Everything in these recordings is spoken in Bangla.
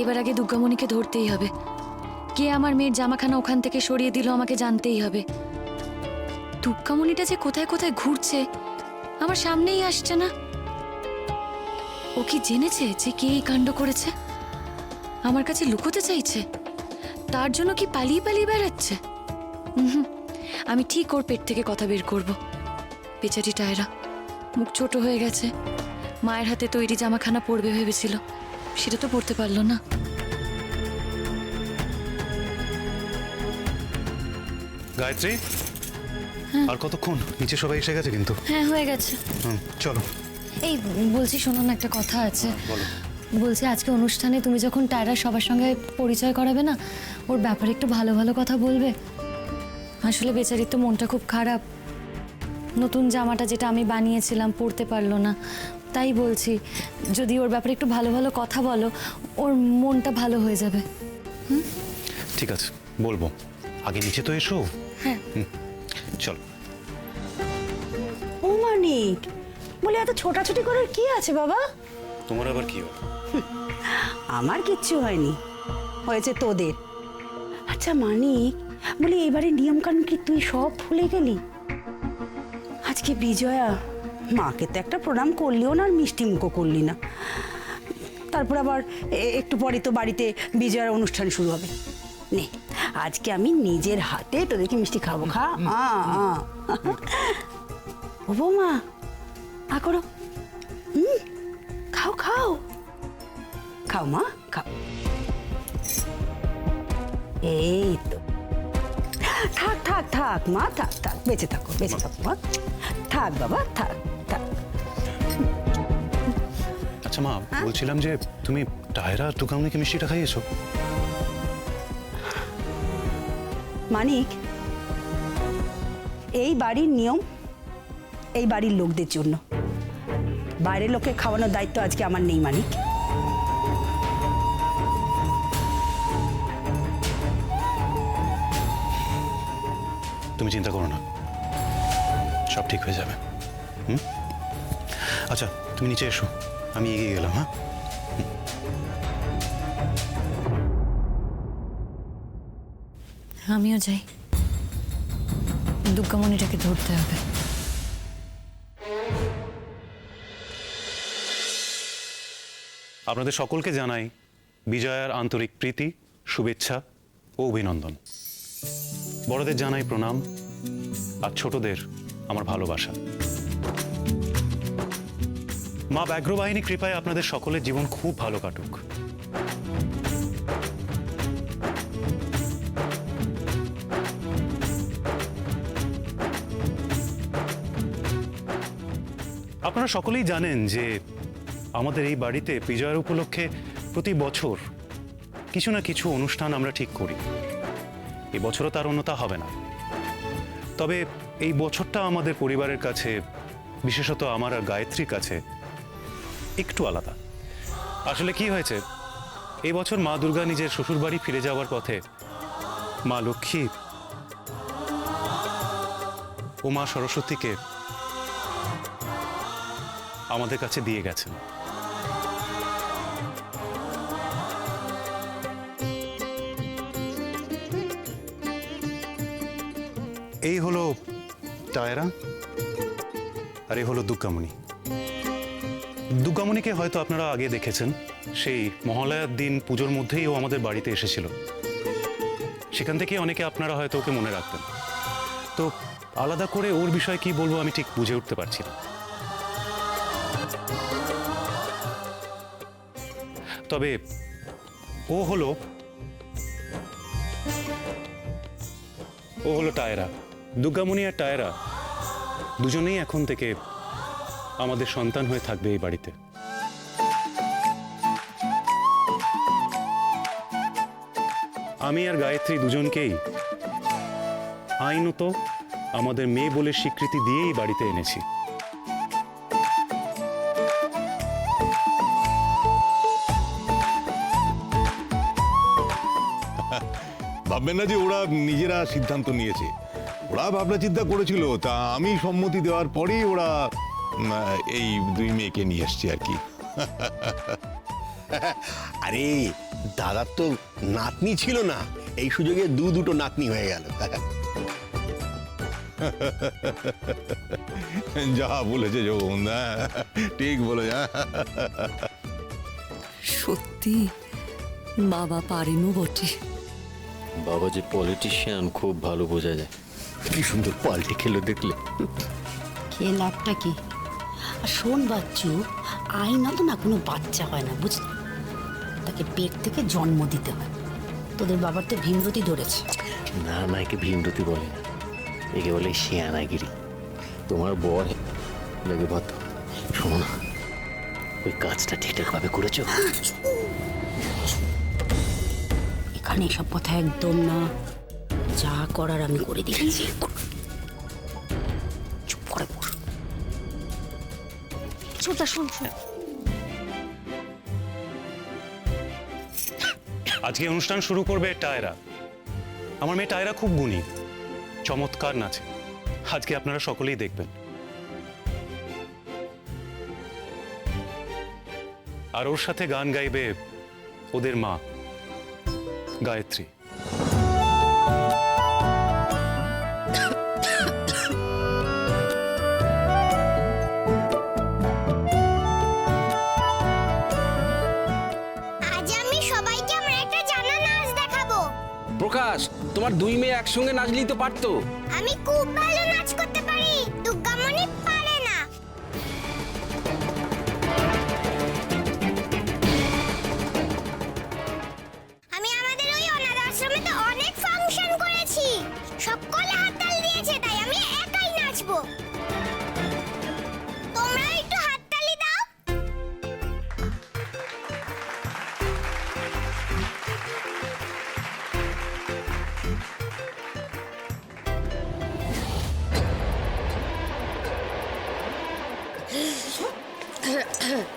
এবার আগে দুর্গামণিকে ধরতেই হবে। কে আমার মেয়ের জামাখানা ওখান থেকে সরিয়ে দিল আমাকে জানতেই হবে। দুর্গামণিটা যে কোথায় কোথায় ঘুরছে আমার সামনেই আসছে না। ও কি জেনেছে যে কে এই কাণ্ড করেছে? আমার কাছে লুকোতে চাইছে? তার জন্য কি পালিয়ে পালিয়ে বেড়াচ্ছে? আমি ঠিক ওর পেট থেকে কথা বের করব। বেচারি টায়রা মুখ ছোট হয়ে গেছে, মায়ের হাতে তৈরি জামাখানা পরবে ভেবেছিল, সেটা তো পরতে পারলো না। গায়ত্রী, আর কতক্ষণ? নিচে সবাই এসে গেছে কিন্তু। হ্যাঁ, হয়ে গেছে। চলো। এই বলছি, শোনো না, একটা কথা আছে। বলো। বলছি, আজকে অনুষ্ঠানে তুমি যখন টায়রা সবার সঙ্গে পরিচয় করাবে না, ওর ব্যাপারে একটু ভালো ভালো কথা বলবে। আসলে বেচারির তো মনটা খুব খারাপ। নতুন জামাটা যেটা আমি বানিয়েছিলাম পরতে পারলো না, তাই বলছি যদি ওর ব্যাপারে একটু ভালো ভালো কথা বলো, ওর মনটা ভালো হয়ে যাবে। ঠিক আছে, বলবো। আগে নিচে তো এসো। হ্যাঁ। চলো। ও মানিক, বলে এত ছোটাছুটি করার কি আছে বাবা? তোমার আবার কি হলো? আমার কিচ্ছু হয়নি, হয়েছে তোদের। আচ্ছা মানিক, বলি এবারে নিয়ম কানুন কি তুই সব ভুলে গেলি? আজকে বিজয়া মাকে তো একটা প্রণাম করলিও না, আর মিষ্টি মুখও করলি না। তারপর আবার একটু পরে তো বাড়িতে বিজয়ার অনুষ্ঠান শুরু হবে। নে, আজকে আমি নিজের হাতে তোদেরকে মিষ্টি খাবো। খা। ও বৌমা, করো। খাও খাও খাও মা, খাও। এই তো, থাক থাক থাক মা, থাক থাক, বেঁচে থাকো বেঁচে থাকো মা, থাক বাবা, থাক থাক। আচ্ছা মা, বলছিলাম যে তুমি টায়রা দুর্গামণিকে মিষ্টিটা খাইয়েছো? মানিক, এই বাড়ির নিয়ম এই বাড়ির লোকদের জন্য, বাইরের লোককে খাওয়ানোর দায়িত্ব আজকে আমার নেই মানিক। তুমি চিন্তা করো না, সব ঠিক হয়ে যাবে। আচ্ছা তুমি নিচে এসো, আমি এগিয়ে গেলাম। হ্যাঁ, আমিও যাই, দুর্গামণিটাকে ধরতে হবে। আপনাদের সকলকে জানাই বিজয়ার আন্তরিক প্রীতি, শুভেচ্ছা ও অভিনন্দন। বড়দের জানাই প্রণাম, আর ছোটদের আমার ভালোবাসা। মা ব্যাঘ্র বাহিনী কৃপায় আপনাদের সকলের জীবন খুব ভালো কাটুক। আপনারা সকলেই জানেন যে আমাদের এই বাড়িতে বিজয়ার উপলক্ষে প্রতি বছর কিছু না কিছু অনুষ্ঠান আমরা ঠিক করি। এবছরও তার অন্যথা হবে না। তবে এই বছরটা আমাদের পরিবারের কাছে, বিশেষত আমার আর গায়ত্রীর কাছে একটু আলাদা। আসলে কি হয়েছে, এই বছর মা দুর্গা নিজের শ্বশুরবাড়ি ফিরে যাওয়ার পথে মা লক্ষ্মী ও মা সরস্বতীকে আমাদের কাছে দিয়ে গেছেন। এই হলো টায়রা, আর এই হলো দুর্গামণি। দুর্গামণিকে হয়তো আপনারা আগে দেখেছেন, সেই মহালয়ার দিন পুজোর মধ্যেই ও আমাদের বাড়িতে এসেছিল। সেখান থেকে অনেকে আপনারা হয়তো ওকে মনে রাখতেন। তো আলাদা করে ওর বিষয়ে কি বলবো আমি ঠিক বুঝে উঠতে পারছি না। তবে ও হলো টায়রা। দুর্গামণি আর টায়রা দুজনেই এখন থেকে আমাদের সন্তান হয়ে থাকবে এই বাড়িতে। আমি আর গায়ত্রী দুজনকেই আইনত আমাদের মেয়ে বলে স্বীকৃতি দিয়েই বাড়িতে এনেছি। ভাববেন না যে ওরা নিজেরা সিদ্ধান্ত নিয়েছে, ওরা ভাবনা চিন্তা করেছিল, তা আমি সম্মতি দেওয়ার পরেই ওরা এই দুই মেয়েকে নিয়ে আসছে আর কি। আরে দাদার তো নাতনি ছিল না, এই সুযোগে দুটো নাতনি হয়ে গেল। যা বলেছে জগবন্ধু, ঠিক বলে যা। সত্যি বাবা পারেনও বটে। বাবা যে পলিটিশিয়ান খুব ভালো বোঝা যায়। কি সুন্দর পাল্টি খেলো দেখলে। খেয়ে লাভটা কি? আর শোন বাচ্চু, আইনত না কোনো বাচ্চা হয় না, বুঝলি? তাকে পেট থেকে জন্ম দিতে হয়। তোদের বাবার তো ভীমরতি ধরেছে। না না, একে ভীমরতি বলে না, একে বলে শিয়ানাগিরি। তোমার বর লাগে ভাত। শোনো না, ওই কাজটা ঠিকঠাক ভাবে করেছো? এখানে এসব কথা একদম না, যা করার আমি করে দিয়েছি। চুপ করে পড়। ছোটা শোন শোন। আজকে অনুষ্ঠান শুরু করবে টায়রা। আমার মেয়ে টায়রা খুব গুণী, চমৎকার নাচে। আজকে আপনারা সকলেই দেখবেন। আর ওর সাথে গান গাইবে ওদের মা গায়ত্রী। আজ আমি সবাইকে আমার একটা জানা নাচ দেখাবো। প্রকাশ, তোমার দুই মেয়ে একসঙ্গে নাচলেই তো পারতো। আমি খুব ভালো নাচ করতে পারি, দুর্গামণি পারে না। আমি আমাদের ওই অনাথ আশ্রমে তো অনেক ফাংশন করেছি, সকলে হাততালি দিয়েছে, তাই আমি একাই নাচবো। তোমরা একটু হাততালি দাও।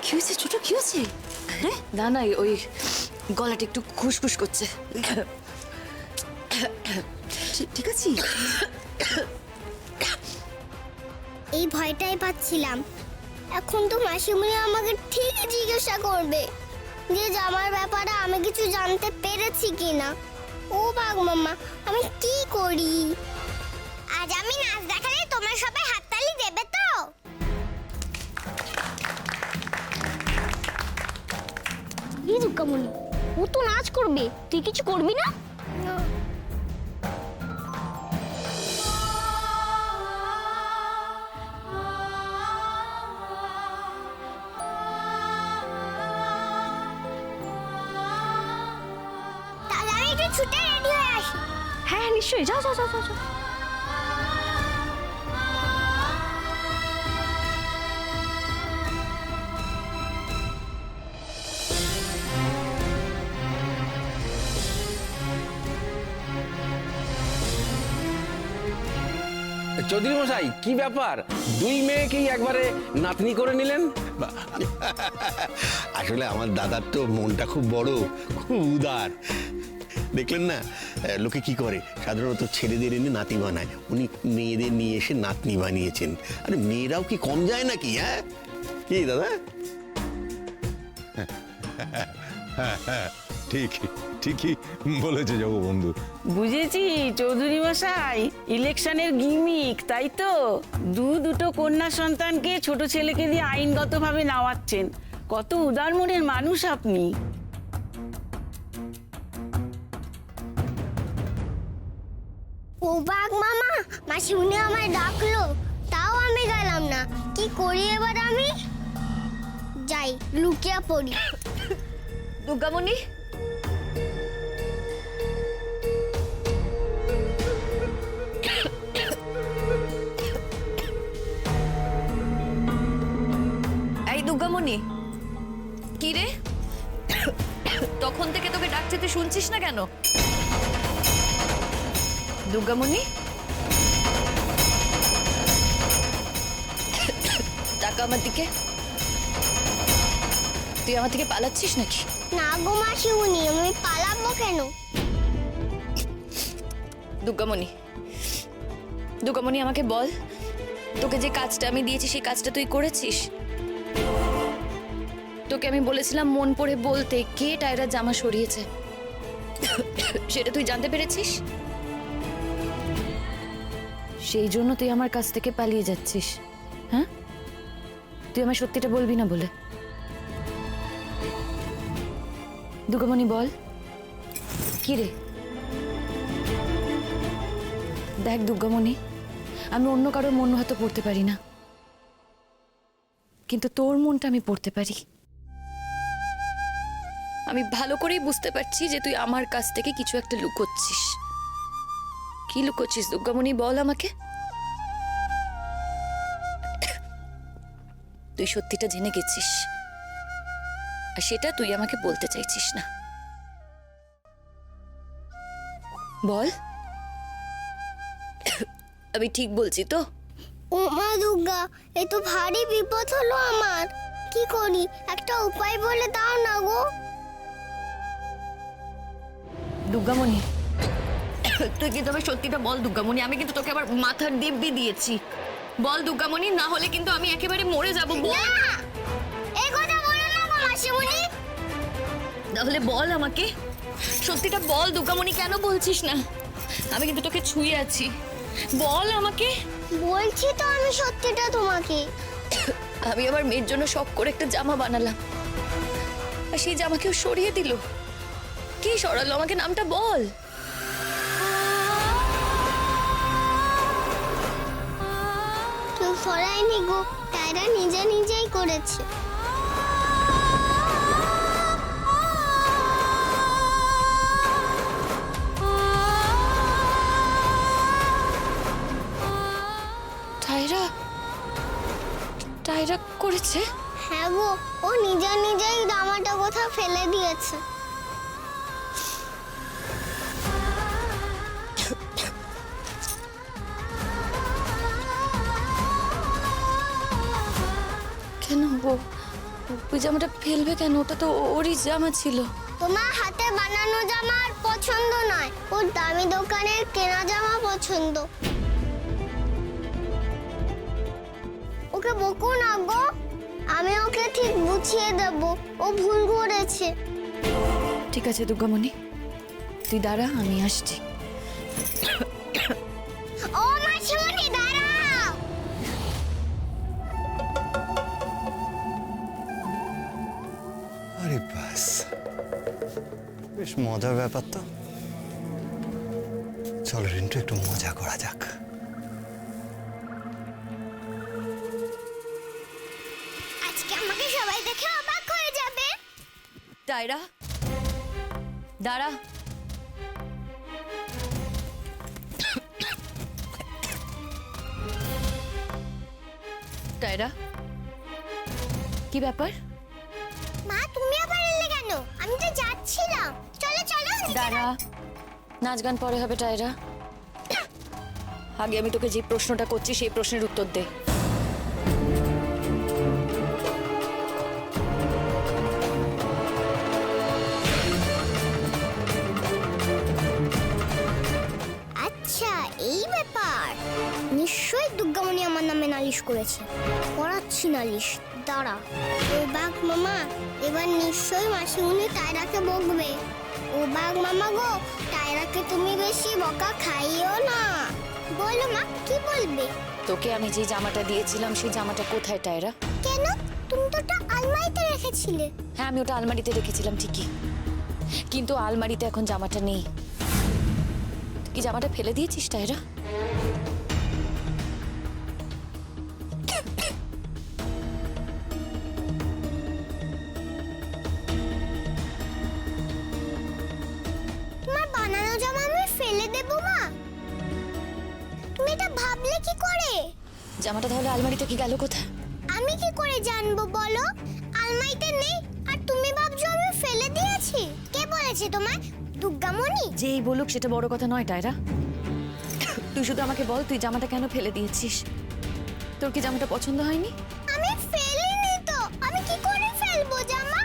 কি হয়েছে ছোট, কি হয়েছে? হ্যাঁ না না, ওই গলাটা একটু খুশখুশ করছে। ঠিক আছে। এই ভয়টাই পাচ্ছিলাম। এখন তো মাসিমণি আমাকে ঠিক জিজ্ঞাসা করবে যে জামার ব্যাপারে আমি কিছু জানতে পেরেছি কিনা। ও বাঘ মামা, আমি কি করি? আজ আমি নাচ দেখালে তোমরা সবাই হাততালি দেবে তো? এই দুর্গামণি, ও তো নাচ করবে, তুই কিছু করবি না? তাহলে আমি একটু ছুটে রেডি হয়ে আসি। হ্যাঁ নিশ্চয়ই, যাও যাও যাও যাও যাও। চৌধুরী মশাই, কি ব্যাপার? দুই মেয়েকেই একবারে নাতনি করে নিলেন? আসলে আমার দাদার তো মনটা খুব বড়, খুব উদার। দেখলেন না লোকে কি করে, সাধারণত ছেলেদের এনে নাতি বানায়, উনি মেয়েদের নিয়ে এসে নাতনি বানিয়েছেন। আরে মেয়েরাও কি কম যায় নাকি? হ্যাঁ কি দাদা? ঠিকই ঠিকই বলেছে জগবন্ধু। বুঝেছি চৌধুরী মশাই, ইলেকশনের গিমিক, তাই তো? দুটো কন্যা সন্তানকে ছোট ছেলেকে দিয়ে আইনগতভাবে নেওয়াচ্ছেন। কত উদার মনের মানুষ আপনি। ও বাঘ মামা, মাসিমণি আমায় ডাকলো, তাও আমি গেলাম না। কি করি এবার আমি? যাই, লুকিয়ে পড়ি। দুর্গামণি, এই দুর্গামণি, কি রে? তখন থেকে তোকে ডাকছে, তুই শুনছিস না কেন? দুর্গামণি, টাকা আমার দিকে। তুই আমার থেকে পালাচ্ছিস নাকি? না গো মাসিমণি, আমি পালাবো কেন? দুর্গামণি, দুর্গামণি আমাকে বল, তোকে যে কাজটা আমি দিয়েছি সেই কাজটা তুই করেছিস? তোকে আমি বলেছিলাম মন পড়ে বলতে কে টায়রার জামা সরিয়েছে, সেটা তুই জানতে পেরেছিস? সেই জন্য তুই আমার কাছ থেকে পালিয়ে যাচ্ছিস, হ্যাঁ? তুই আমার সত্যিটা বলবি না বলে। দুর্গামণি বল, কি রে? দেখ দুর্গামণি, আমি অন্য কারোর মন হয়তো পড়তে পারি না, কিন্তু তোর মনটা আমি পড়তে পারি। আমি ভালো করেই বুঝতে পারছি যে তুই আমার কাছ থেকে কিছু একটা লুকোচ্ছিস। কি লুকোচ্ছিস দুর্গামণি, বল আমাকে। তুই সত্যিটা জেনে গেছিস, আর সেটা তুই আমাকে বলতে চাইছিস না। বল, আমি ঠিক বলছি তো? ও মা দুর্গা, এ তো ভারী বিপদ হলো আমার। কি করি, একটা উপায় বলে দাও না গো। দুর্গামণি, তুই কিন্তু আমার সত্যিটা বল দুর্গামণি। আমি কিন্তু তোকে আবার মাথার দিব্যি দিয়েছি। বল দুর্গামণি, না হলে কিন্তু আমি একেবারে মরে যাব। বল, এই কথা বলো না গো মাসিমণি। তাহলে বল আমাকে সত্যিটা বল দুর্গামণি, কেন বলছিস না? আমি কিন্তু তোকে ছুঁয়ে আছি, বল আমাকে। বলছি তো আমি সত্যিটা তোমাকে। আমি আমার মেয়ের জন্য শখ করে একটা জামা বানালাম, আর সেই জামা কেউ সরিয়ে দিল। কে সরালো আমাকে, নামটা বল। কেউ সরায়নি গো, টায়রা নিজে নিজেই করেছে। টায়রা করেছে? হ্যাঁ গো, ও নিজে নিজেই জামাটা কোথাও ফেলে দিয়েছে। কেন ওই জামাটা ফেলবে কেন? ওটা তো ওরই জামা ছিল। তোমার হাতে বানানো জামা আর পছন্দ নয়, ওর দামি দোকানের কেনা জামা পছন্দ। ওকে বকো না গো, আমি ওকে ঠিক বুঝিয়ে দেব, ও ভুল করেছে। ঠিক আছে দুর্গামণি, তুই দাঁড়া, আমি আসছি। ও মাসিমণি দাঁড়াও। আরে বাস, বেশ মজার ব্যাপার তো। চলো রিন্টু, একটু মজা করা যাক। আজকে আমাকে সবাই দেখে অবাক হয়ে যাবে। টায়রা দাঁড়া। টায়রা, কি ব্যাপার? মা তুমি আবার এলে কেন? আমি তো যাচ্ছিলাম। চলো চলো। দাঁড়া, নাচ গান পরে হবে টায়রা। আগে আমি তোকে যে প্রশ্নটা করছি সেই প্রশ্নের উত্তর দে। আচ্ছা এই ব্যাপার, নিশ্চয়ই দুর্গামণি আমার নামে নালিশ করেছে। করাচ্ছি নালিশ, দাঁড়া। ও বাঘ মামা, এবার নিশ্চয়ই মাসিমণি টায়রাকে বকবে। ও বাঘ মামা গো, টায়রাকে তুমি বেশি বকা খাইও না। বলো মা, কি বলবে? তোকে আমি যে জামাটা দিয়েছিলাম সেই জামাটা কোথায় টায়রা? কেন? তুমি তো ওটা আলমারিতে রেখেছিলে। হ্যাঁ, আমি ওটা আলমারিতে রেখেছিলাম ঠিকই, কিন্তু আলমারিতে এখন জামাটা নেই। তুই কি জামাটা ফেলে দিয়েছিস টায়রা? তোমার বানানো জামা আমি ফেলে দেব মা? তুমি এটা ভাবলে কি করে? জামাটা তাহলে আলমারিতে কি গেল কোথায়? আমি কি করে জানবো বলো? আলমারিতে নেই, আর তুমি ভাবছো আমি ফেলে দিয়েছি? কে বলেছে তোমায়? দুর্গামণি? যেই বলুক সেটা বড় কথা নয় টায়রা। তুই শুধু আমাকে বল, তুই জামাটা কেন ফেলে দিয়েছিস? তোর কি জামাটা পছন্দ হয়নি? আমি ফেলিনি তো, আমি কি করে ফেলবো জামা?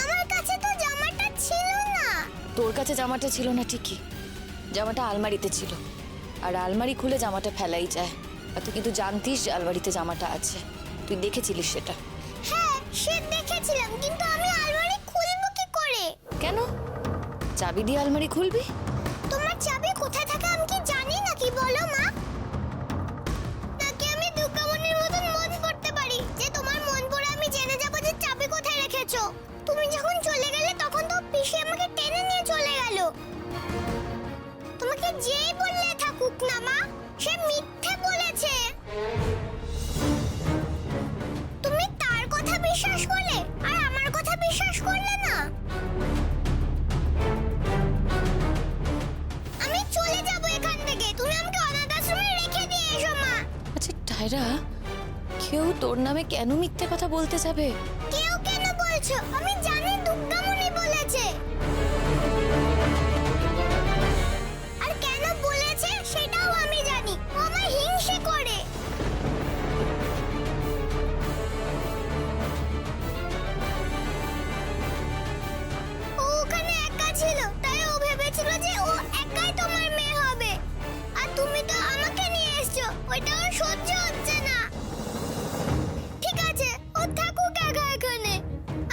আমার কাছে তো জামাটা ছিল না। তোর কাছে জামাটা ছিল না ঠিকই, জামাটা আলমারিতে ছিল, আর আলমারি খুলে জামাটা ফেলাই যায়। আর তুই কিন্তু জানতিস যে আলমারিতে জামাটা আছে, তুই দেখেছিলিস সেটা। হ্যাঁ, সে দেখেছিলাম, কিন্তু আমি আলমারি খুলবো কি করে? কেন? চাবি দিয়ে আলমারি খুলবি? তোমার চাবি কোথায় থাকে আমি কি জানি নাকি, বলো মা? নাকি আমি দুর্গামণির মতন মন পড়তে পারি যে তোমার মন পড়ে আমি জেনে যাবো যে চাবি কোথায় রেখেছো? তুমি যখন চলে গেলে তখন তো পিসি আমাকে টেনে নিয়ে চলে গেল। তোমাকে যেই বললে থাকুক না মা, সে মিথ্যে বলেছে। তুমি তার কথা বিশ্বাস করলে আর আমার কথা বিশ্বাস করলে না। আমি চলে যাব এখান থেকে, তুমি আমাকে অনাথ আশ্রমে রেখে দিয়ে এসো মা। আচ্ছা টায়রা, কেউ তোর নামে কেন মিথ্যে কথা বলতে যাবে? কেউ কেন বলছো? আমি জানি দুর্গামণি বলেছে। আর কেন বলেছে সেটাও আমি জানি। ও আমায় হিংসে করে। ও ওখানে একা ছিল, তাই ও ভেবেছিল যে ও একাই তোমার মেয়ে হবে। আর তুমি তো আমাকে নিয়ে এসছো, ওইটা ওর সহ্য হচ্ছে না। ঠিক আছে, ও থাকুক একা এখানে।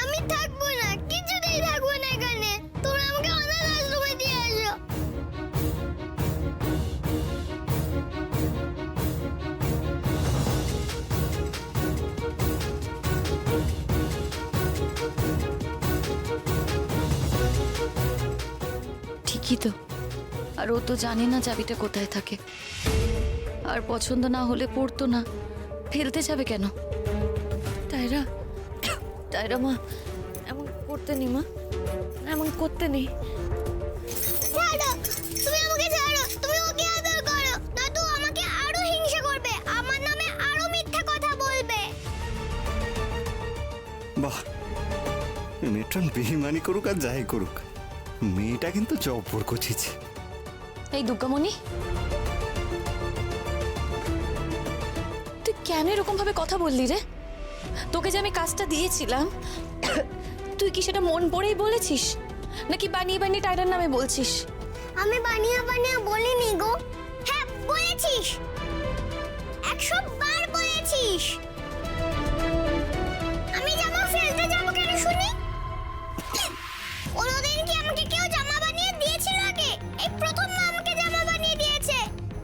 আমি থাকবো না, কিছুতেই থাকবো না এখানে। তোমরা আমাকে অনাথ আশ্রমে দিয়ে এসো। ঠিকই তো। আর ও তো জানে না চাবিটা কোথায় থাকে। আর পছন্দ না হলে পড়তো না, ফেলতে যাবে কেন? টায়রা, টায়রা মা, এমন করতে নি মা, এমন করতে নেই। ছাড়ো, তুমি আমাকে ছাড়ো। তুমি ওকে আদর করো, নয়তো ও আমাকে আরো হিংসা করবে, আমার নামে আরো মিথ্যা কথা বলবে। বাহ, মেট্রন বেইমানি করুক আর যাই করুক, মেয়েটা কিন্তু জব্বর কচিছে। এই দুর্গামণি, তুই কেন এরকম ভাবে কথা বললি রে? তোকে যে আমি কাজটা দিয়েছিলাম, তুই কি সেটা মন পড়েই বলেছিস, নাকি বানিয়ে বানিয়ে টায়রার নামে বলছিস? আমি বানিয়ে বানিয়ে বলিনি গো। হ্যাঁ বলেছিস, 100 বার বলেছিস। আমি জামা ফেলতে যাবো কেন শুনি? কোনোদিন কি আমাকে কেউ জামা বানিয়ে দিয়েছিল আগে? এই প্রথম মা আমাকে জামা বানিয়ে দিয়েছে।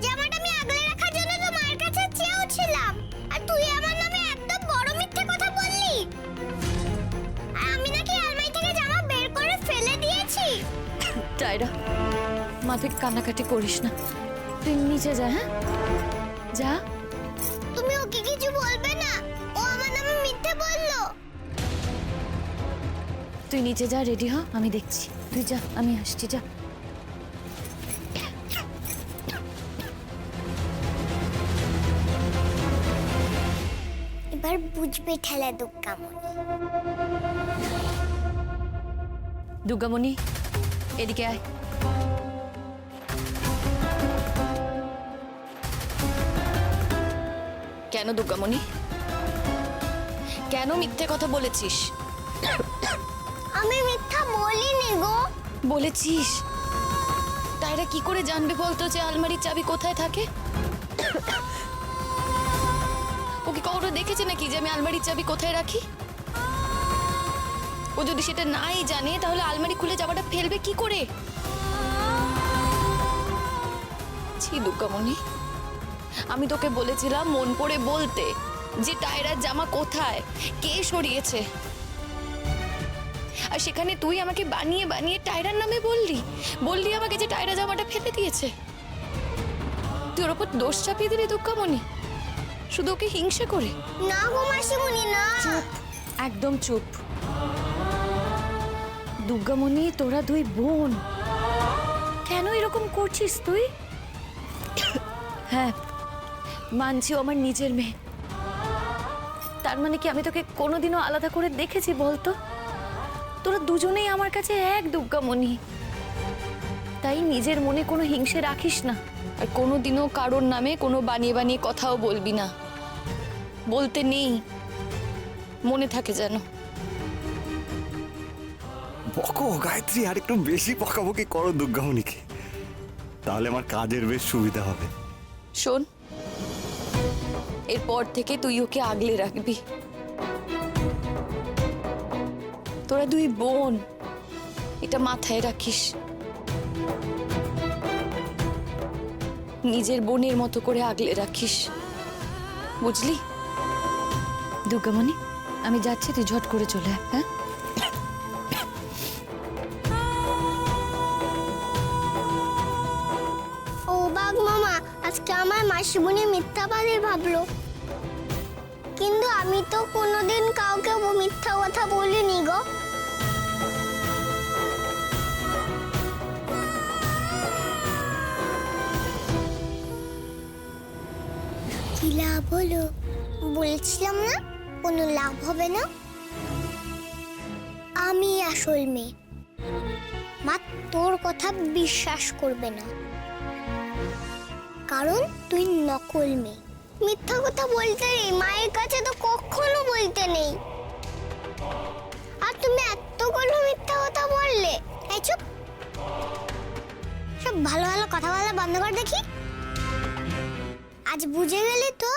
জামাটা আমি আগলে রাখার জন্য তো মায়ের কাছে চেয়েও ছিলাম। আর তুই আমার নামে এত বড় মিথ্যে কথা বললি। আর আমি নাকি আলমারি থেকে জামা বের করে ফেলে দিয়েছি। টায়রা, মাফিক কান্নাকাটি করিস না, তুই নিচে যা। হ্যাঁ যা। তুমি ওকে কিছু বলবে না? ও আমার নামে মিথ্যে বললো। তুই নিচে যা, রেডি হ, আমি দেখছি। তুই যা, আমি আসছি, যা। এবার বুঝবে ঠেলা দুর্গামণি। দুর্গামণি, এদিকে আয়। কেন দুর্গামণি, কেন মিথ্যে কথা বলেছিস? আমি মিথ্যা বলিনি গো। বলেছিস? টায়রা কি করে জানবে বলতো যে আলমারির চাবি কোথায় থাকে? ও কি কখনো দেখেছে নাকি যে আমি আলমারির চাবি কোথায় রাখি? ও যদি সেটা নাই জানে তাহলে আলমারি খুলে জামাটা ফেলবে কি করে? ছি দুর্গামণি, আমি তোকে বলেছিলাম মন পড়ে বলতে যে টায়রার জামা কোথায়, কে সরিয়েছে। আর সেখানে তুই আমাকে বানিয়ে বানিয়ে টায়রার নামে বললি আমাকে যে টায়রা জামাটা ফেলে দিয়েছে। তুই ওর ওপর দোষ চাপিয়ে দিলি দুর্গামণি, শুধু ওকে হিংসা করে। না গো মাসিমণি, না। চুপ, একদম চুপ। দুর্গামণি, তোরা দুই বোন, কেন এরকম করছিস তুই? হ্যাঁ মানছি, আমার নিজের মেয়ে। তার মানে কি আমি তোকে কোনোদিনও আলাদা করে দেখেছি বলতো? তোরা দুজনেই আমার কাছে এক দুর্গামণি। তাই নিজের মনে কোনো হিংসে রাখিস না, আর কোনোদিনও কারোর নামে কোনো বানিয়ে বানিয়ে কথাও বলবি না। বলতে নেই, মনে থাকে যেন। বকো গায়ত্রী, আর একটু বেশি বকাবকি করো দুর্গামণিকে, তাহলে আমার কাজের বেশ সুবিধা হবে। শোন, এরপর থেকে তুই ওকে আগলে রাখবি। তোরা দুই বোন, এটা মাথায় রাখিস। নিজের বোনের মতো করে আগলে রাখিস, বুঝলি? দুর্গামণি, আমি যাচ্ছি, তুই ঝট করে চলে আয়, হ্যাঁ? ও বাঘ মামা, আজকে আমার মাসিমণি মিথ্যাবাদী ভাবলো, কিন্তু আমি তো কোনোদিন কাউকে মিথ্যা কথা বলিনি গো। কি লাভ হলো? বলছিলাম না কোনো লাভ হবে না। আমি আসল মেয়ে, মা তোর কথা বিশ্বাস করবে না, কারণ তুই নকল মেয়ে। মিথ্যা কথা বলতে নেই, মায়ের কাছে তো কখনো বলতে নেই। আর তুমি এতগুলো মিথ্যা কথা বললে। এই চুপ, সব ভালো ভালো কথা বলা বন্ধ কর দেখি। আজ বুঝে গেলি তো,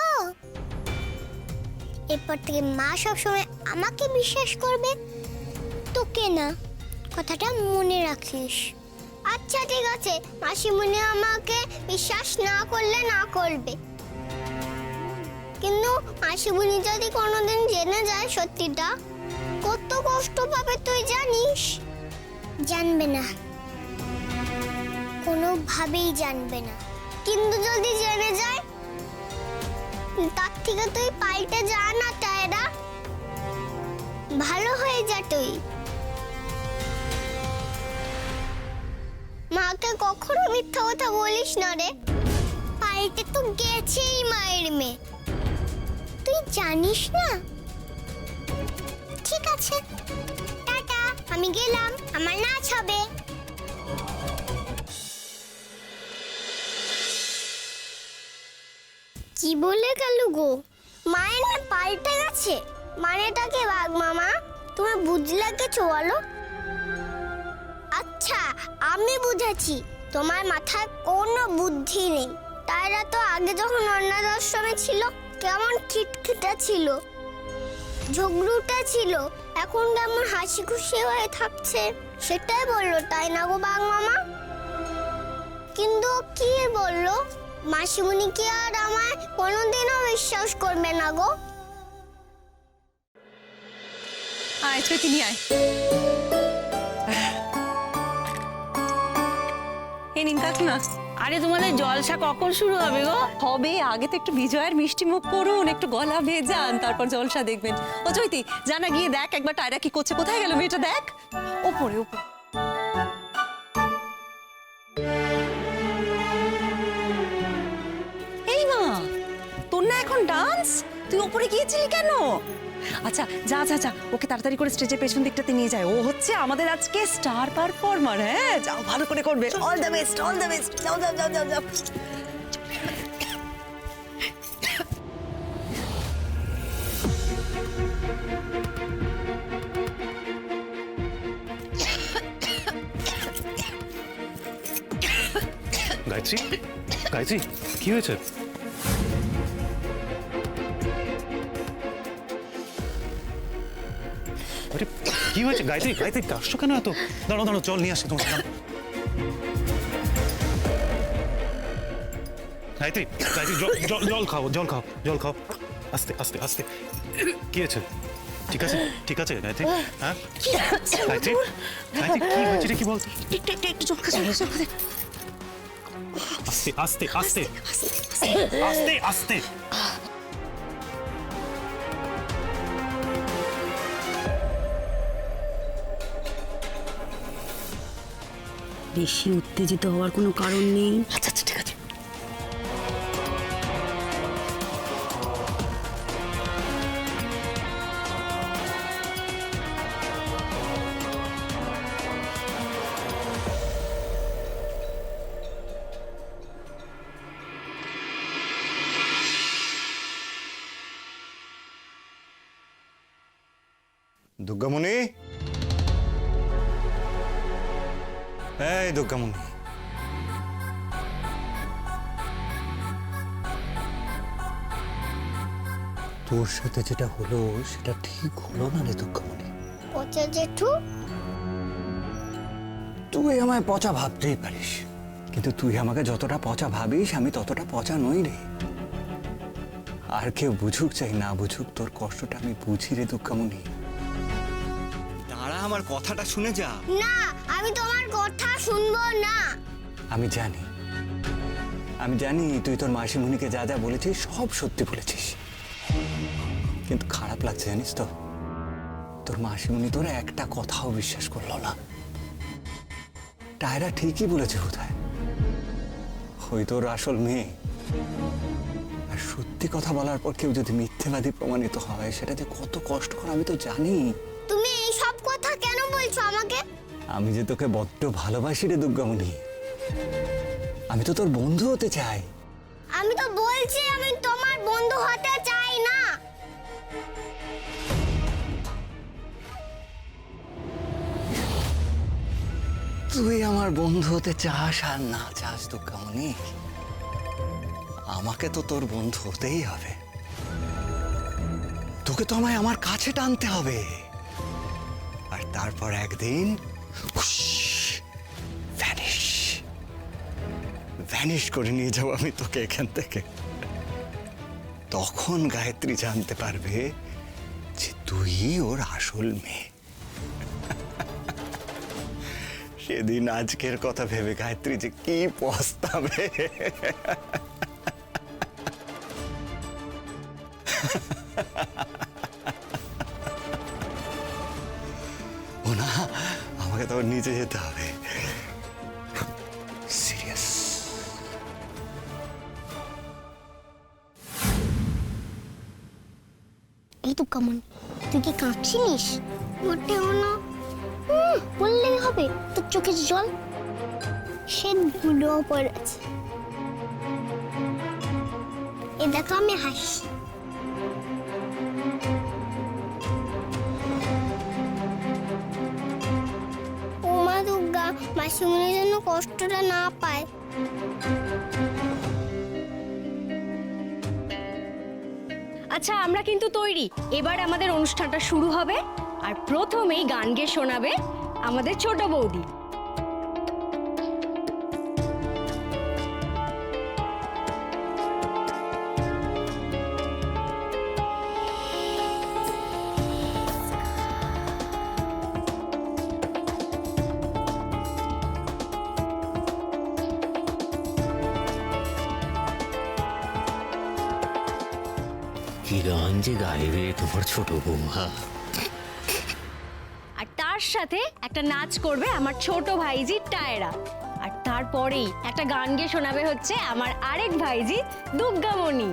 এরপর থেকে মা সবসময় আমাকে বিশ্বাস করবে, তোকে না। কথাটা মনে রাখিস। আচ্ছা ঠিক আছে, মাসিমণি আমাকে বিশ্বাস না করলে না করবে, কিন্তু মাসিমণি যদি কোনোদিন জেনে যায় সত্যিটা, কত কষ্ট পাবে তুই জানিস? জানবে না, কোনোভাবেই জানবে না। কিন্তু যদি জেনে যায়, তার থেকে তুই পাল্টে যা না টায়রা, ভালো হয়ে যা তুই। মাকে কখনো মিথ্যা কথা বলিস না রে, পাল্টে তো গেছেই মায়ের মেয়ে, তুই জানিস না? ঠিক আছে, টাটা, আমি গেলাম, আমার নাচ হবে। কি বলে গেল গো? মায়ের না পাল্টে গেছে? মানেটাকে বাঘ মামা, তুমি বুঝলে কিছু বলো? আচ্ছা, আমি বুঝেছি, তোমার মাথায় কোনো বুদ্ধি নেই। তাইরা তো আগে যখন অনাথ আশ্রমে ছিল কেমন খিটখিটে ছিল, ঝগড়ুটে ছিল, এখন কেমন হাসি খুশি হয়ে থাকছে, সেটাই বললো, তাই না গো বাঘ মামা? কিন্তু কি বললো? মাসিমণি কি আর আমায় কোনোদিনও বিশ্বাস করবে না গো? আয় চৈতি, নিয়ে আয়। এই নিন কাক না। আরে তোমাদের জলসা কখন শুরু হবে গো? হবে, আগে তো একটু বিজয়ের মিষ্টি মুখ করুন, একটু গলা ভেজান, তারপর জলসা দেখবেন। ও চৈতি, জানা গিয়ে দেখ একবার টায়রা কি করছে, কোথায় গেল মেয়েটা, দেখ ওপরে ওপরে। এই মা, তোর না এখন ডান্স, তুই ওপরে গিয়েছিলি কেন? আচ্ছা যা যা যা, ওকে তাড়াতাড়ি করে স্টেজের পেছন দিকটাতে নিয়ে যায়, ও হচ্ছে আমাদের আজকে স্টার পারফর্মার। হ্যাঁ যাও, ভালো করে করবে। All the best, all the best. যাও যাও যাও যাও যাও। গায়ত্রী, গায়ত্রী, কি হয়েছে? আরে কি হয়েছে গায়ত্রী? গায়ত্রী কাশছো কেন এত? দাঁড়াও দাঁড়াও, জল নিয়ে আসি তোমার। গায়ত্রী, গায়ত্রী, জল খাও, জল খাও, জল খাও। আস্তে আস্তে আস্তে। কি হয়েছে? ঠিক আছে, ঠিক আছে গায়ত্রী? হ্যাঁ গায়ত্রী, গায়ত্রী কি হয়েছে রে, কি বল? একটু জল খাচ্ছে, জল খাচ্ছে। আস্তে আস্তে আস্তে আস্তে আস্তে। বেশি উত্তেজিত হওয়ার কোনো কারণ নেই। আচ্ছা আচ্ছা ঠিক আছে। দুর্গামণি, এই দুর্গামণি, তোর সাথে যেটা হলো সেটা ঠিক হলো না রে দুর্গামণি। পচা জেঠু। তুই আমায় পচা ভাবতেই পারিস, কিন্তু তুই আমাকে যতটা পচা ভাবিস আমি ততটা পচা নই রে। আর কেউ বুঝুক চাই না বুঝুক, তোর কষ্টটা আমি বুঝি রে দুঃখামণি। দাঁড়া, আমার কথাটা শুনে যা। না, আমি তোমার কথা শুনবো না। আমি জানি তুই তোর মাসিমণিকে যা যা বলেছিস সব সত্যি বলেছিস, কিন্তু খারাপ লাগছে জানিস তো, তোর মাসিমণি তোর একটা কথাও বিশ্বাস করলো না। টায়রা ঠিকই বলেছে বোধহয়, ওই তোর আসল মেয়ে। আর সত্যি কথা বলার পর কেউ যদি মিথ্যেবাদী প্রমাণিত হয় সেটা যে কত কষ্টকর আমি তো জানি। তুমি এই সব কথা কেন বলছো আমাকে? আমি যে তোকে বড্ড ভালোবাসি রে দুর্গামণি, আমি তো তোর বন্ধু হতে চাই। আমি তো বলছি আমি তোমার বন্ধু হতে চাই না। তুই আমার বন্ধু হতে চাস আর না চাস দুর্গামণি, আমাকে তো তোর বন্ধু হতেই হবে। তোকে তো আমায় আমার কাছে টানতে হবে, আর তারপর একদিন ভ্যানিশ করে নিয়ে যাবো আমি তোকে এখান থেকে। তখন গায়ত্রী জানতে পারবে যে তুই ওর আসল মেয়ে। সেদিন আজকের কথা ভেবে গায়ত্রী যে কি পস্তাবে। ও না, আমাকে তো নিচে যেতে হবে। সিরিয়াস। এই তো কেমন, তুই কি কাঁদছিস? মোটেও না। বললেই হবে, তোর চোখে জল সেগুলো পড়েছে। এ দেখো আমি হাসি। ও মা দুর্গা, মাসিমণি যেন কষ্টটা না পায়। আচ্ছা, আমরা কিন্তু তৈরি। এবার আমাদের অনুষ্ঠানটা শুরু হবে, আর প্রথমেই গান গেয়ে শোনাবে আমাদের ছোট বৌদি। কি গান যে গাইবে তোমার ছোট বৌমা। আর তার সাথে একটা নাচ করবে আমার ছোট ভাইজি টায়রা। আর তারপরেই একটা গান গেয়ে শোনাবে হচ্ছে আমার আরেক ভাইজি দুর্গামণি।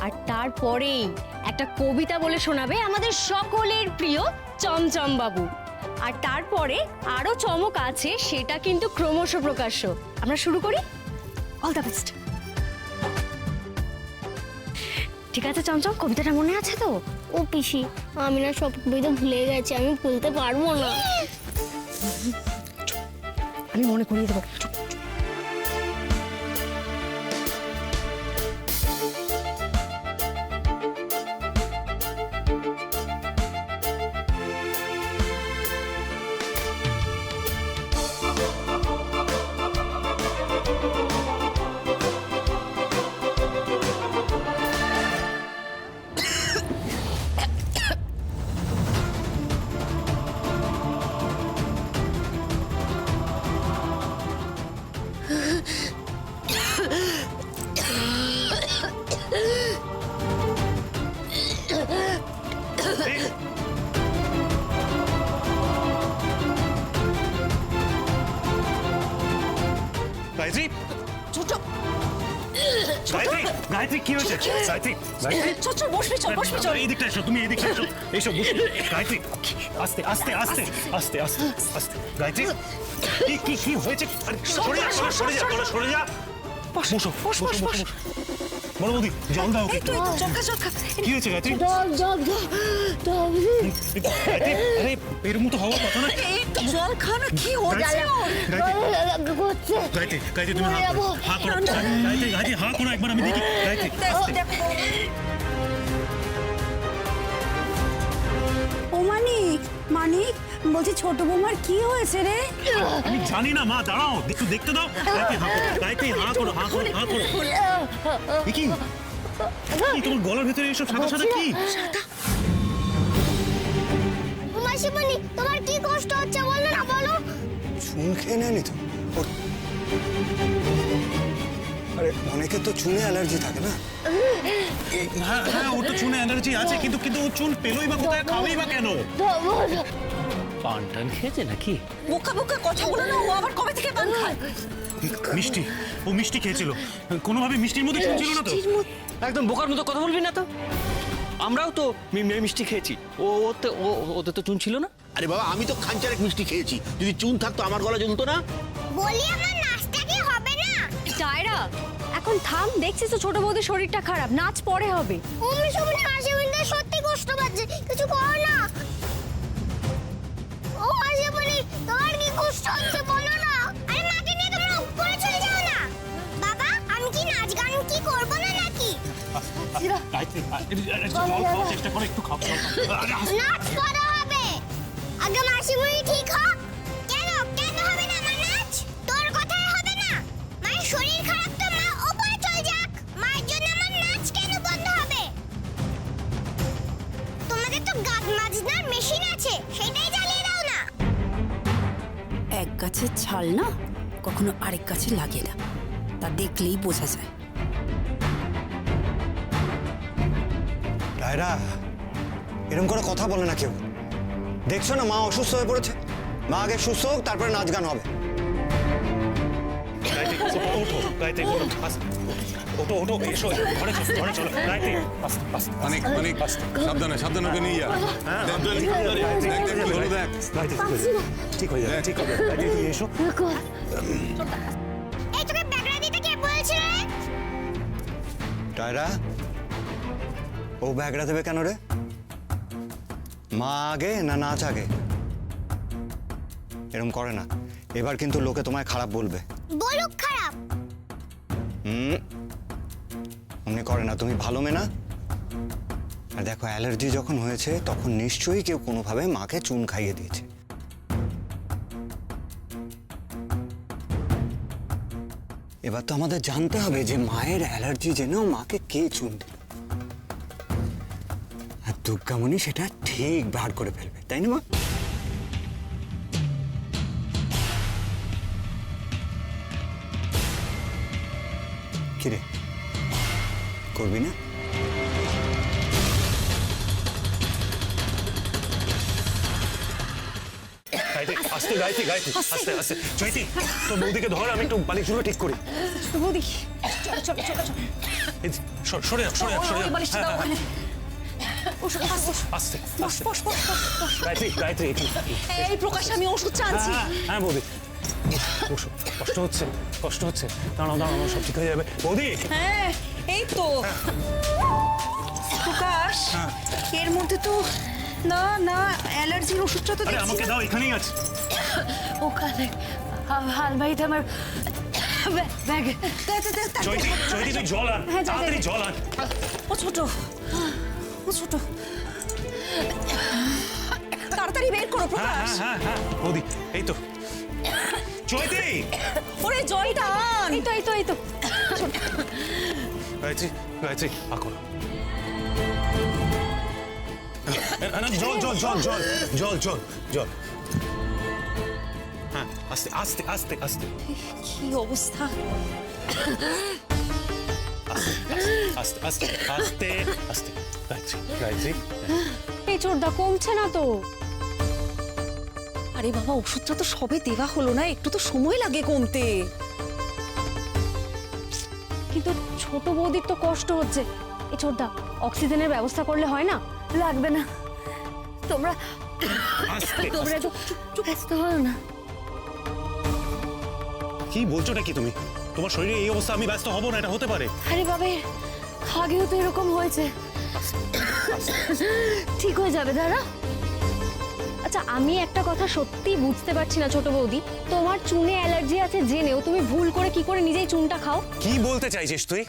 আর তারপরেই একটা কবিতা বলে শোনাবে আমাদের সকলের প্রিয় চমচম বাবু। আর তারপরে আরো চমক আছে, সেটা কিন্তু ক্রমশ প্রকাশ্য। আমরা শুরু করি। All the best. ঠিক আছে চমচম, কবিতাটা মনে আছে তো? ও পিসি, আমি না সব কবিতা ভুলে গেছি, আমি বলতে পারবো না। আমি মনে করিয়ে দেবো। গায়ত্রী, গায়ত্রী, গায়ত্রী কি হয়েছে? গায়ত্রী, গায়ত্রী, চল বসবি, চল। এই দিকটা এসো, তুমি এই দিকটা এসো, এসো বসো। গায়ত্রী, আস্তে আস্তে আস্তে আস্তে আস্তে আস্তে। গায়ত্রী, কি হয়েছে? সরে যা, সরে যা, সরে যা। বসো, বসো, বসো। বড় বৌদি, জল দাও একটু। কি হয়েছে গায়ত্রী? গায়ত্রী, আরে এর মতো হওয়ার কথা না। জল খানা কি হচ্ছে? গায়ত্রী, গায়ত্রী, তুমি হাঁ করো। গায়ত্রী, হাঁ করো একবার, আমি দেখি। গায়ত্রী, আস্তে। বলছি ছোট বৌমার কি হয়েছে রে? আমি জানি না মা, দাঁড়াও একটু দেখতে দাও। গায়ত্রী হা করো, হা করো, হা করো। এ কি তোমার গলার ভিতরে এইসব সাদা সাদা কি? মাসিমণি তোমার কি কষ্ট হচ্ছে বলো না, বলো। চুন খেয়ে নেয়নি তো? আরে অনেকের তো চুনে অ্যালার্জি থাকে না? হ্যাঁ হ্যাঁ, ওর তো চুনে অ্যালার্জি আছে, কিন্তু ও চুন পেলোই বা কোথায়, খাবেই বা কেন? পান টান খেয়েছে নাকি? বোকা বোকা কথা বলো না, ও আবার কবে থেকে পান খায়? মিষ্টি, ও মিষ্টি খেয়েছিল, কোনোভাবে মিষ্টির মধ্যে চুন ছিল না তো? একদম বোকার মতো কথা বলবি না তো। আমরাও তো মিষ্টি খেয়েছি, ওদের তো চুন ছিল না। আরে বাবা, আমি তো খানচারেক মিষ্টি খেয়েছি, যদি চুন থাকতো আমার গলা জ্বলতো না। বলি আমার নাচটা কি হবে না? টায়রা, এখন থাম, দেখছিস তো ছোট বৌদির শরীরটা খারাপ, নাচ পরে হবে। ও মাসিমণি, মাসিমণিটা সত্যি কষ্ট পাচ্ছে, কিছু করো না। ও মাসিমণি, তোমার কি কষ্ট হচ্ছে বলো না। আরে মাকে নিয়ে তোমরা উপরে চলে যাও না। বাবা, আমি কি নাচ গান কি করব না নাকি? চেষ্টা করে একটু খাও। নাচ পরে হবে, আগে মাসিমণি ঠিক হ। কেন কেন হবে না আমার নাচ? তোর কথাই হবে না? মায়ের শরীর খারাপ তো মা উপরে চলে যাক, মায়ের জন্য আমার নাচ কেন বন্ধ হবে? তোমাদের তো গাছ মাজনার মেশিন আছে, সেটাই জ্বালিয়ে দাও না। এক গাছের ছাল না কখনো আরেক গাছে লাগে না, তা দেখলেই বোঝা যায়। টায়রা, এরকম করে কথা বলে না কেউ। দেখছো না মা অসুস্থ হয়ে পড়েছে? মা আগে সুস্থ হোক, তারপরে নাচ গান হবে। গায়ত্রী, ওঠো, গায়ত্রী, ওঠো, আস্তে। ওঠো, ওঠো, এসো, ঘরে চলো, ঘরে চলো। গায়ত্রী, আস্তে, আস্তে। অনেক অনেক সাবধানে সাবধানে ওকে নিয়ে যা। দেখ, দেখ, দেখ, হলো দেখ। গায়ত্রী, ঠিক হয়ে যাবে, ঠিক হবে। গায়ত্রী, তুমি এসো। এই তোকে ব্যাগরা দিতে কে বলেছিল রে? টায়রা, ও ব্যাগরা দেবে কেন রে? মা আগে না নাচ আগে? এরকম করে না, এবার কিন্তু লোকে তোমায় খারাপ বলবে। বলুক খারাপ। অমনি করে না, তুমি ভালো মেয়ে না। আর দেখো, অ্যালার্জি যখন হয়েছে তখন নিশ্চয়ই কেউ কোনোভাবে মাকে চুন খাইয়ে দিয়েছে। এবার তো আমাদের জানতে হবে যে মায়ের অ্যালার্জি জেনেও মাকে কে চুন দিল। আর দুর্গামণি সেটা ঠিক বার করে ফেলবে, তাই না মা? কিরে, করবি না? গায়ত্রী, আস্তে, গায়ত্রী, গায়ত্রী, আস্তে, আস্তে। চৈতি, তোর বৌদিকে ধর, আমি একটু বালিশগুলো ঠিক করি। বৌদি চলো চলো চলো চলো। এই যে, সরে যাও, সরে যাও, সরে যাও। বালিশটা দাও ওখানে। ওষুধ আস্তে, আস্তে। বস বস বস বস। গায়ত্রী, গায়ত্রী, একটু। এই প্রকাশ, আমি ওষুধ চাচ্ছি। হ্যাঁ, হ্যাঁ, বৌদি। বসো, কষ্ট হচ্ছে, কষ্ট হচ্ছে। দাঁড়াও, দাঁড়াও, আমার সব ঠিক হয়ে যাবে। বৌদি, হ্যাঁ, এই তো। প্রকাশ, এর মধ্যে তো না না অ্যালার্জির ওষুধটা তো আরে দেখছি আমাকে না। দাও, এখানেই আছে। ওখানে হালবাইতে আমার ব্যাগ। চৈতি, চৈতি, তুই জল আন, তাড়াতাড়ি জল আন। ও ছোট, ও ছোট, তাড়াতাড়ি বের করো হ্যাঁ, প্রকাশ। হ্যাঁ, হ্যাঁ, হ্যাঁ, বৌদি, এই তো। চৈতি, ওরে জলটা আন। এই তো এই তো এই তো। গায়ত্রী, গায়ত্রী, আকো। জল, জল, জল, জল, জল, জল, জল। হ্যাঁ, আস্তে, আস্তে, আস্তে, আস্তে। কি অবস্থা। আস্তে, আস্তে, আস্তে, আস্তে। গায়ত্রী, গায়ত্রী। এই চোরটা কমছে না তো। আরে বাবা, ওষুধটা তো সবে দেওয়া হলো না, একটু তো সময় লাগে কমতে। কিন্তু ছোট বৌদির তো কষ্ট হচ্ছে। এই ছোটদা, অক্সিজেনের ব্যবস্থা করলে হয় না? লাগবে না, তোমরা তোমরা একটু ব্যস্ত হও না। কি বলছোটা কি তুমি? তোমার শরীরে এই অবস্থা, আমি ব্যস্ত হব না, এটা হতে পারে? আরে বাবা, আগেও তো এরকম হয়েছে। ঠিক হয়ে যাবে, দাঁড়া। আচ্ছা, আমি একটা কথা সত্যি বুঝতে পারছি না ছোট বৌদি, তোমার চুনে অ্যালার্জি আছে জেনেও তুমি ভুল করে কি করে নিজেই চুনটা খাও? কি বলতে চাইছিস তুই?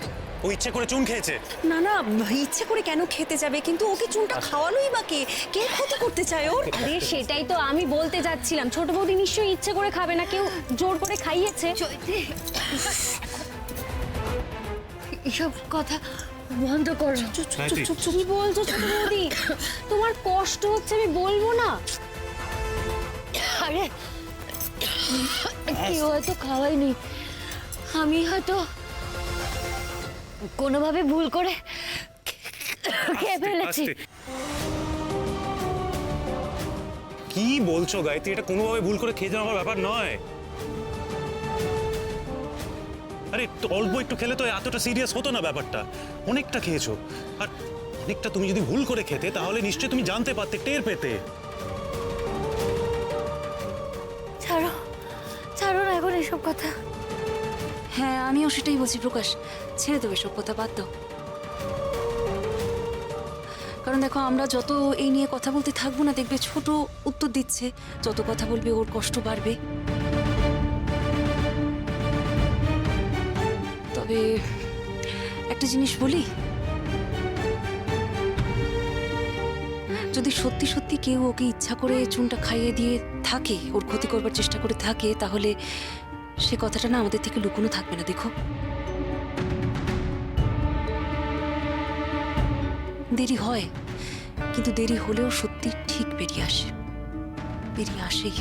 ও ইচ্ছে করে চুন খেয়েছে। না না, ইচ্ছে করে কেন খেতে যাবে? কিন্তু ওকে চুনটা খাওয়ালোই বা কে? কে ক্ষতি করতে চায় ওর? আরে সেটাই তো আমি বলতে যাচ্ছিলাম, ছোট বৌদি নিশ্চয়ই ইচ্ছে করে খাবে না, কেউ জোর করে খাইয়েছে। এসব কথা বন্ধ করো। কি বলছো ছোট বৌদি? তোমার কষ্ট হচ্ছে, আমি বলবো না? আরে কেউ হয়তো খাওয়াইনি, আমি হয়তো কোনোভাবে ভুল করে খেয়ে ফেলেছি। কি বলছো গায়ত্রী? এটা কোনোভাবে ভুল করে খেয়ে যাওয়ার ব্যাপার নয়। আরে অল্প একটু খেলে তো এতটা সিরিয়াস হতো না ব্যাপারটা। অনেকটা খেয়েছো, আর অনেকটা তুমি যদি ভুল করে খেতে তাহলে নিশ্চয়ই তুমি জানতে পারতে, টের পেতে। ছাড়ো ছাড়ো না এখন এসব কথা। হ্যাঁ, আমিও সেটাই বলছি প্রকাশ, ছেড়ে দেবে সব কথা, বাদ দাও। কারণ দেখো, আমরা যত এই নিয়ে কথা বলতে থাকবো না, দেখবে ছোট উত্তর দিচ্ছে, যত কথা বলবে ওর কষ্ট বাড়বে। তবে একটা জিনিস বলি, যদি সত্যি সত্যি কেউ ওকে ইচ্ছা করে চুনটা খাইয়ে দিয়ে থাকে, ওর ক্ষতি করবার চেষ্টা করে থাকে, তাহলে সে কথাটা না আমাদের থেকে লুকোনো থাকবে না। দেখো, দেরি হয়, কিন্তু দেরি হলেও সত্যি ঠিক বেরিয়ে আসে, বেরিয়ে আসেই।